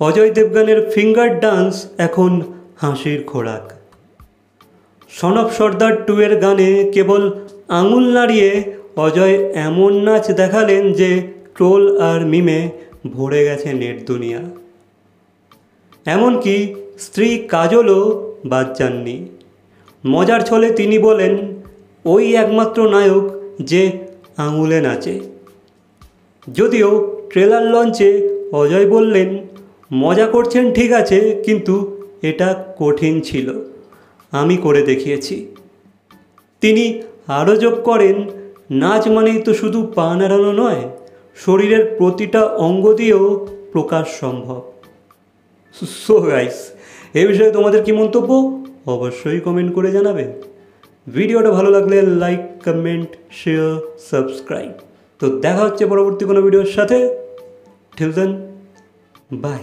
Ajay দেবগানের finger dance এখন হাসির খোরাক। সন অফ সর্দার 2 এর গানে কেবল আঙুল নাড়িয়ে অজয় এমন নাচ দেখালেন যে ট্রোল আর মিমে ভরে গেছে নেট দুনিয়া। এমনকি স্ত্রী কাজলও বাদ যাননি। মজার ছলে তিনি বলেন, ওই একমাত্র নায়ক যে আঙুলে নাচে। যদিও ট্রেলার লঞ্চে অজয় বললেন, মজা করছেন ঠিক আছে, কিন্তু এটা কঠিন ছিল, আমি করে দেখিয়েছি। তিনি আরও যোগ করেন, নাচ মানেই তো শুধু পা নাড়ানো নয়, শরীরের প্রতিটা অঙ্গ দিয়েও প্রকাশ সম্ভব। সো গাইস, এই বিষয়ে তোমাদের কি মন্তব্য অবশ্যই কমেন্ট করে জানাবে। ভিডিওটা ভালো লাগলে লাইক, কমেন্ট, শেয়ার, সাবস্ক্রাইব। তো দেখা হচ্ছে পরবর্তী কোনো ভিডিওর সাথে। Till then, by.